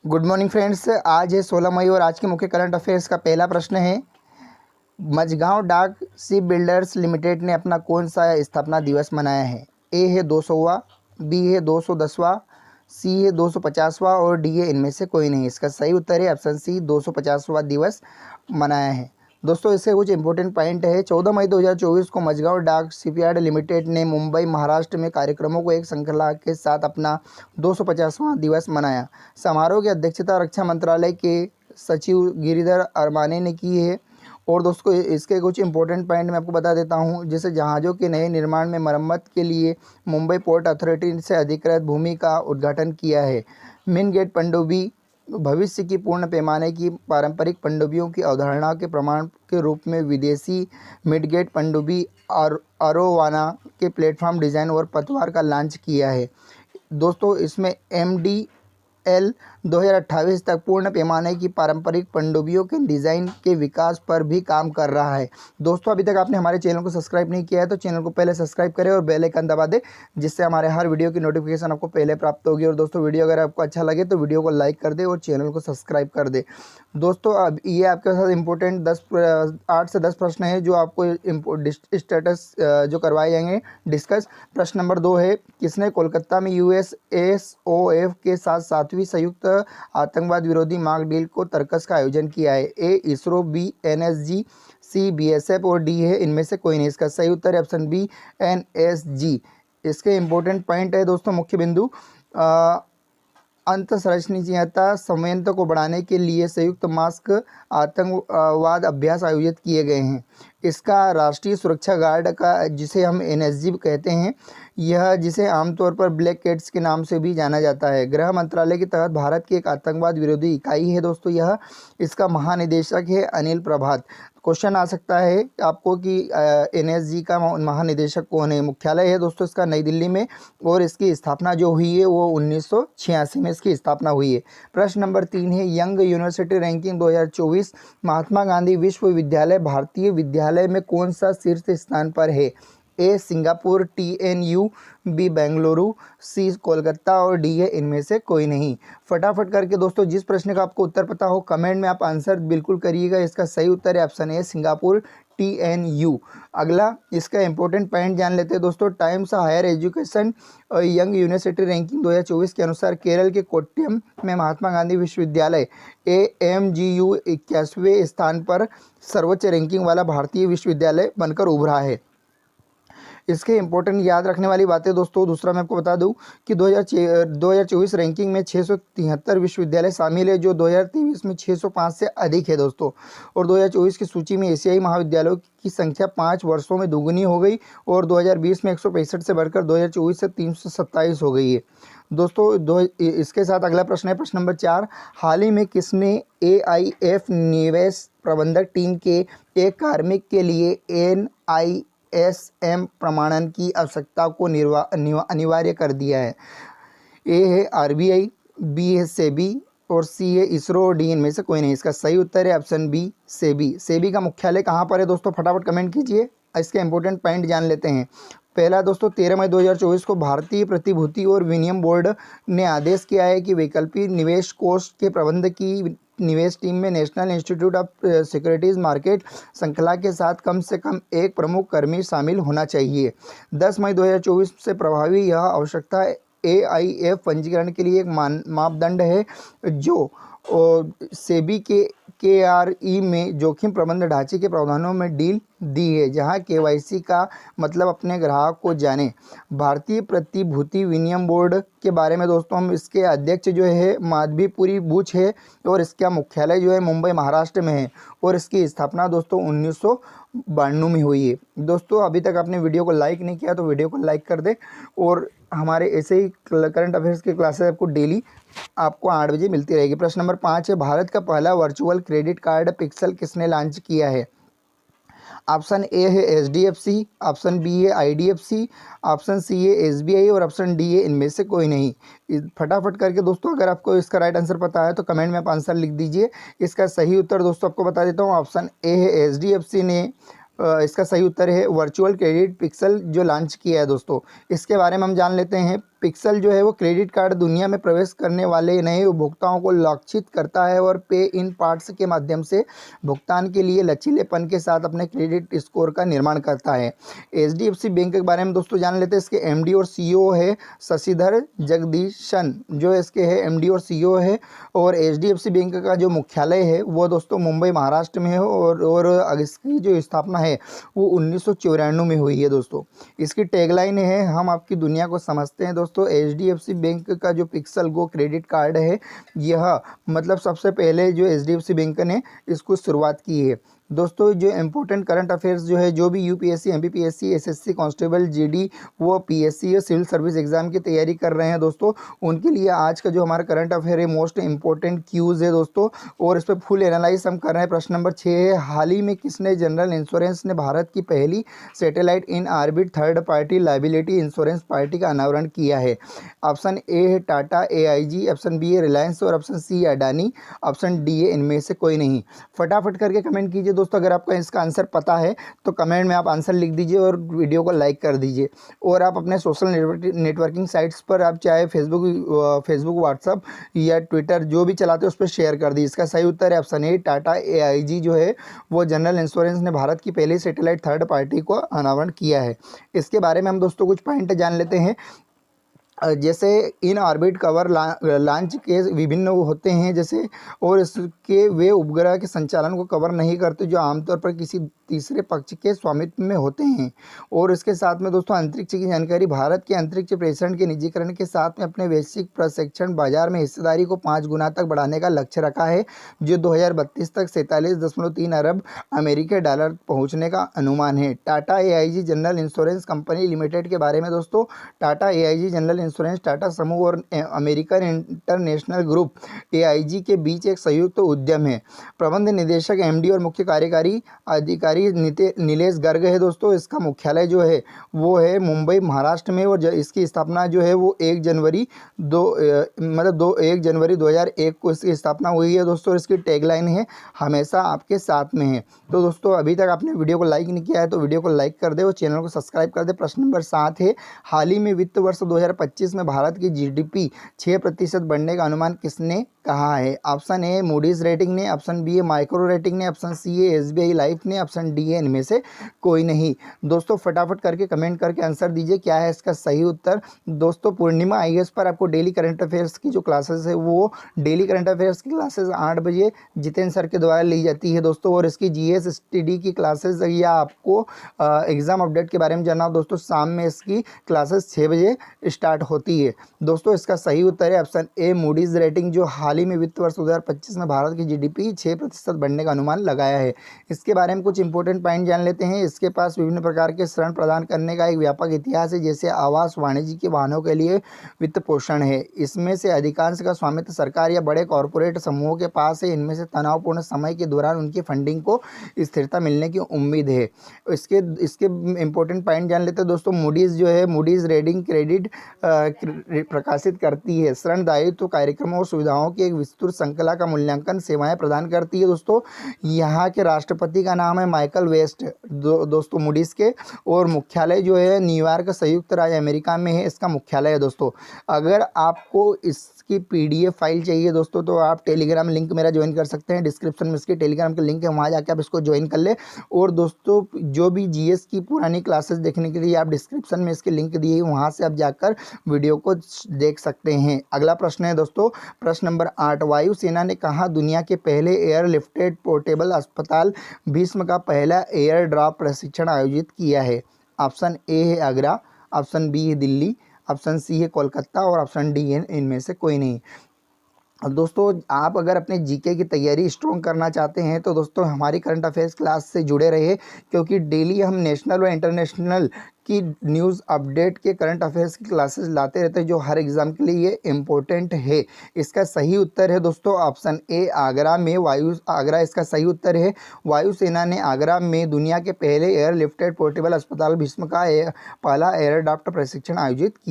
Good morning friends. आज है 16 मई और आज के मुख्य करंट अफेयर्स का पहला प्रश्न है, मझगांव डाक शिप बिल्डर्स लिमिटेड ने अपना कौन सा स्थापना दिवस मनाया है। ए है 200वां, बी है 210वां, सी है 250वां और डी है इनमें से कोई नहीं। इसका सही उत्तर है ऑप्शन सी, 250वां दिवस मनाया है। दोस्तों इससे कुछ इंपॉर्टेंट पॉइंट है। 14 मई 2024 को मझगांव डाक शिपयार्ड लिमिटेड ने मुंबई महाराष्ट्र में कार्यक्रमों को एक श्रृंखला के साथ अपना 250वां दिवस मनाया। समारोह की अध्यक्षता रक्षा मंत्रालय के सचिव गिरिधर अरमाने ने की है। और दोस्तों इसके कुछ इंपॉर्टेंट पॉइंट मैं आपको बता देता हूं, जैसे जहाज़ों के नए निर्माण में मरम्मत के लिए मुंबई पोर्ट अथॉरिटी से अधिकृत भूमि का उद्घाटन किया है। मेन गेट पनडुब्बी भविष्य की पूर्ण पैमाने की पारंपरिक पनडुब्बियों की अवधारणा के प्रमाण के रूप में विदेशी मिडगेट पनडुब्बी अरोवाना के प्लेटफॉर्म डिज़ाइन और पतवार का लॉन्च किया है। दोस्तों इसमें MDL 2028 तक पूर्ण पैमाने की पारंपरिक पनडुब्बियों के डिज़ाइन के विकास पर भी काम कर रहा है। दोस्तों अभी तक आपने हमारे चैनल को सब्सक्राइब नहीं किया है तो चैनल को पहले सब्सक्राइब करें और बेल आइकन दबा दें, जिससे हमारे हर वीडियो की नोटिफिकेशन आपको पहले प्राप्त होगी। और दोस्तों वीडियो अगर आपको अच्छा लगे तो वीडियो को लाइक कर दे और चैनल को सब्सक्राइब कर दे। दोस्तों अब ये आपके साथ इंपॉर्टेंट 8 से 10 प्रश्न है जो आपको स्टेटस जो करवाए जाएंगे डिस्कस। प्रश्न नंबर 2 है, किसने कोलकाता में USSOF के साथ 7वीं संयुक्त आतंकवाद विरोधी मॉक ड्रिल को तर्कस का आयोजन किया है। ए इसरो, बी NSG, सी BSF और डी है इनमें से कोई नहीं। इसका सही उत्तर है ऑप्शन बी NSG। इसके इंपॉर्टेंट पॉइंट है दोस्तों, मुख्य बिंदु अंतःसंरचनीयता संयंत्र को बढ़ाने के लिए संयुक्त मास्क आतंकवाद अभ्यास आयोजित किए गए हैं। इसका राष्ट्रीय सुरक्षा गार्ड का, जिसे हम NSG कहते हैं, यह जिसे आमतौर पर ब्लैक कैट्स के नाम से भी जाना जाता है, गृह मंत्रालय के तहत भारत की एक आतंकवाद विरोधी इकाई है। दोस्तों यह इसका महानिदेशक है अनिल प्रभात। क्वेश्चन आ सकता है आपको कि NSG का महानिदेशक कौन है। मुख्यालय है दोस्तों इसका नई दिल्ली में और इसकी स्थापना जो हुई है वो 1986 में इसकी स्थापना हुई है। प्रश्न नंबर 3 है, young University Rankings 2024 Mahatma Gandhi विश्वविद्यालय भारतीय विद्यालय में कौन सा शीर्ष स्थान पर है। ए सिंगापुर, TNU, बी बेंगलुरु, सी कोलकाता और डी है इनमें से कोई नहीं। फटाफट करके दोस्तों जिस प्रश्न का आपको उत्तर पता हो कमेंट में आप आंसर बिल्कुल करिएगा। इसका सही उत्तर है ऑप्शन ए सिंगापुर, TNU। अगला इसका इंपॉर्टेंट पॉइंट जान लेते हैं दोस्तों। Times Higher Education Young University Rankings 2024 के अनुसार केरल के कोट्टयम में महात्मा गांधी विश्वविद्यालय AMGU 21वें स्थान पर सर्वोच्च रैंकिंग वाला भारतीय विश्वविद्यालय बनकर उभरा है। इसके इंपॉर्टेंट याद रखने वाली बातें दोस्तों, दूसरा मैं आपको बता दूं कि 2024 रैंकिंग में 673 विश्वविद्यालय शामिल है, जो 2023 में 605 से अधिक है दोस्तों। और 2024 की सूची में एशियाई महाविद्यालयों की संख्या 5 वर्षों में दुगुनी हो गई और 2020 में 165 से बढ़कर 2024 से 327 हो गई है दोस्तों। इसके साथ अगला प्रश्न है प्रश्न नंबर 4, हाल ही में किसने AIF निवेश प्रबंधक टीम के एक कार्मिक के लिए NISM प्रमाणन की आवश्यकता को अनिवार्य कर दिया है। ए है RBI, बी है सेबी और सी है इसरो और डी इनमें से कोई नहीं। इसका सही उत्तर है ऑप्शन बी सेबी। सेबी का मुख्यालय कहाँ पर है दोस्तों, फटाफट कमेंट कीजिए। इसके इंपॉर्टेंट पॉइंट जान लेते हैं। पहला दोस्तों 13 मई 2024 को भारतीय प्रतिभूति और विनिमय बोर्ड ने आदेश किया है कि वैकल्पिक निवेश कोष के प्रबंधन की निवेश टीम में national institute of securities market श्रृंखला के साथ कम से कम एक प्रमुख कर्मी शामिल होना चाहिए। 10 मई 2024 से प्रभावी यह आवश्यकता AIF पंजीकरण के लिए एक मापदंड है जो सेबी के KRE में जोखिम प्रबंधन ढांचे के प्रावधानों में ढील दी है, जहां KYC का मतलब अपने ग्राहक को जाने। भारतीय प्रतिभूति विनिमय बोर्ड के बारे में दोस्तों हम इसके अध्यक्ष जो है माधवीपुरी बुच है और इसका मुख्यालय जो है मुंबई महाराष्ट्र में है और इसकी स्थापना दोस्तों 1992 में हुई है। दोस्तों अभी तक आपने वीडियो को लाइक नहीं किया तो वीडियो को लाइक कर दे और हमारे ऐसे ही करंट अफेयर्स की क्लासेस आपको डेली आपको 8 बजे मिलती रहेगी। प्रश्न नंबर 5 है, भारत का पहला वर्चुअल क्रेडिट कार्ड पिक्सल किसने लॉन्च किया है। ऑप्शन ए है HDFC, ऑप्शन बी है IDFC, ऑप्शन सी है SBI और ऑप्शन डी है इनमें से कोई नहीं। फटाफट करके दोस्तों अगर आपको इसका राइट आंसर पता है तो कमेंट में आप आंसर लिख दीजिए। इसका सही उत्तर दोस्तों आपको बता देता हूँ, ऑप्शन ए है HDFC ने इसका सही उत्तर है वर्चुअल क्रेडिट पिक्सल जो लॉन्च किया है दोस्तों। इसके बारे में हम जान लेते हैं। पिक्सल जो है वो क्रेडिट कार्ड दुनिया में प्रवेश करने वाले नए उपभोक्ताओं को लक्षित करता है और पे इन पार्ट्स के माध्यम से भुगतान के लिए लचीलेपन के साथ अपने क्रेडिट स्कोर का निर्माण करता है। एचडीएफसी बैंक के बारे में दोस्तों जान लेते हैं। इसके एमडी और सीईओ है शशिधर जगदीशन, जो इसके है एमडी और सीईओ है। और एचडीएफसी बैंक का जो मुख्यालय है वो दोस्तों मुंबई महाराष्ट्र में है और इसकी जो स्थापना है वो 1994 में हुई है दोस्तों। इसकी टैगलाइन है, हम आपकी दुनिया को समझते हैं। दोस्तों एचडीएफसी बैंक का जो पिक्सल गो क्रेडिट कार्ड है, यह मतलब सबसे पहले जो एचडीएफसी बैंक ने इसको शुरुआत की है। दोस्तों जो इम्पोर्टेंट करंट अफेयर्स जो है, जो भी UPSC, MPPSC, SSC constable, GD वो पीएससी या सिविल सर्विस एग्जाम की तैयारी कर रहे हैं दोस्तों, उनके लिए आज का जो हमारा करंट अफेयर है मोस्ट इंपॉर्टेंट क्यूज़ है दोस्तों, और इस पर फुल एनालाइज हम कर रहे हैं। प्रश्न नंबर 6 है, हाल ही में किसने जनरल इंश्योरेंस ने भारत की पहली satellite in orbit third party liability insurance party का अनावरण किया है? ऑप्शन ए है टाटा एआईजी, ऑप्शन बी है रिलायंस और ऑप्शन सी है अडानी, ऑप्शन डी है इनमें से कोई नहीं। फटाफट करके कमेंट कीजिए दोस्तों। अगर आपको इसका आंसर पता है तो कमेंट में आप आंसर लिख दीजिए और वीडियो को लाइक कर दीजिए। और आप अपने सोशल नेटवर्किंग साइट्स पर आप चाहे फेसबुक व्हाट्सअप या ट्विटर जो भी चलाते हैं उस पर शेयर कर दीजिए। इसका सही उत्तर है ऑप्शन ए, टाटा एआईजी जो है वो जनरल इंश्योरेंस ने भारत की पहली सैटेलाइट थर्ड पार्टी को अनावरण किया है। इसके बारे में हम दोस्तों कुछ पॉइंट जान लेते हैं। जैसे इन ऑर्बिट कवर लॉन्च के विभिन्न होते हैं जैसे, और इसके वे उपग्रह के संचालन को कवर नहीं करते जो आमतौर पर किसी तीसरे पक्ष के स्वामित्व में होते हैं। और इसके साथ में दोस्तों अंतरिक्ष की जानकारी, भारत के अंतरिक्ष प्रेषण के निजीकरण के साथ में अपने वैश्विक प्रशिक्षण बाजार में हिस्सेदारी को 5 गुना तक बढ़ाने का लक्ष्य रखा है, जो 2032 तक 47.3 अरब अमेरिकी डॉलर पहुंचने का अनुमान है। Tata AIG general insurance company limited के बारे में दोस्तों, Tata AIG general insurance Tata समूह और अमेरिकन इंटरनेशनल ग्रुप एआईजी के बीच एक संयुक्त उद्यम है। प्रबंध निदेशक एमडी और मुख्य कार्यकारी अधिकारी नीलेश गर्ग है दोस्तों। इसका मुख्यालय जो है वो है मुंबई महाराष्ट्र में, और इसकी स्थापना जो है वो 1 जनवरी 2001 को इसकी स्थापना हुई है दोस्तों। और इसकी टैगलाइन है, हमेशा आपके साथ में है। तो दोस्तों अभी तक आपने वीडियो को लाइक नहीं किया है तो वीडियो को लाइक कर दे और चैनल को सब्सक्राइब कर दे। प्रश्न नंबर 7 है, हाल ही में वित्त वर्ष 2025 में भारत की जीडीपी 6% बढ़ने का अनुमान किसने कहा है? ऑप्शन ए मूडीज रेटिंग ने, ऑप्शन बी है माइक्रो रेटिंग ने, ऑप्शन सी है एसबीआई लाइफ ने, ऑप्शन डी है इनमें से कोई नहीं। दोस्तों फटाफट करके कमेंट करके आंसर दीजिए क्या है इसका सही उत्तर। दोस्तों पूर्णिमा आईएएस पर आपको डेली करंट अफेयर्स की जो क्लासेस है वो डेली करंट अफेयर्स की क्लासेस 8 बजे जितेंद्र सर के द्वारा ली जाती है दोस्तों। और इसकी जीएस एसटीडी की क्लासेस या आपको एग्जाम अपडेट के बारे में जानना हो दोस्तों, शाम में इसकी क्लासेस 6 बजे स्टार्ट होती है दोस्तों। इसका सही उत्तर है ऑप्शन ए मूडीज रेटिंग, जो हाल ही में वित्त वर्ष 2025 में भारत की जीडीपी 6% बढ़ने का अनुमान लगाया है। इसके बारे में कुछ इंपॉर्टेंट पॉइंट जान लेते हैं। इसके पास विभिन्न प्रकार के ऋण प्रदान करने का एक व्यापक इतिहास है, जैसे आवास, वाणिज्य के वाहनों के लिए वित्त पोषण है। इसमें से अधिकांश का स्वामित्व सरकार या बड़े कॉरपोरेट समूहों के पास है। इनमें से तनावपूर्ण समय के दौरान उनकी फंडिंग को स्थिरता मिलने की उम्मीद है। इसके इंपॉर्टेंट पॉइंट जान लेते हैं दोस्तों। मूडीज जो है मूडीज रेटिंग क्रेडिट प्रकाशित करती है, ऋण दायित्व कार्यक्रमों और सुविधाओं की एक विस्तृत श्रृंखला का मूल्यांकन सेवाएं प्रदान करती है दोस्तों। यहाँ के राष्ट्रपति का नाम है माइकल वेस्ट दोस्तों मूडीज के, और मुख्यालय जो है न्यूयॉर्क संयुक्त राज्य अमेरिका में है इसका मुख्यालय है दोस्तों। अगर आपको इसकी पीडीएफ फाइल चाहिए दोस्तों तो आप टेलीग्राम लिंक मेरा ज्वाइन कर सकते हैं। डिस्क्रिप्शन में इसके टेलीग्राम के लिंक है, वहाँ जाके आप इसको ज्वाइन कर ले। और दोस्तों जो भी जीएस की पुरानी क्लासेस देखने के लिए आप डिस्क्रिप्शन में इसके लिंक दिए, वहाँ से आप जाकर वीडियो को देख सकते हैं। अगला प्रश्न है दोस्तों, प्रश्न नंबर 8, वायुसेना ने कहा दुनिया के पहले एयर लिफ्टेड पोर्टेबल अस्पताल भीष्म का पहला एयर ड्रॉप प्रशिक्षण आयोजित किया है? ऑप्शन ए है आगरा, ऑप्शन बी है दिल्ली, ऑप्शन सी है कोलकाता और ऑप्शन डी है इनमें से कोई नहीं। अब दोस्तों आप अगर अपने जीके की तैयारी स्ट्रॉन्ग करना चाहते हैं तो दोस्तों हमारी करंट अफेयर्स क्लास से जुड़े रहिए, क्योंकि डेली हम नेशनल और इंटरनेशनल की न्यूज़ अपडेट के करंट अफेयर्स की क्लासेस लाते रहते हैं, जो हर एग्ज़ाम के लिए ये इम्पोर्टेंट है। इसका सही उत्तर है दोस्तों ऑप्शन ए आगरा इसका सही उत्तर है। वायुसेना ने आगरा में दुनिया के पहले एयर लिफ्टेड पोर्टेबल अस्पताल भीष्म का पहला एयर ड्राफ्ट प्रशिक्षण आयोजित किया।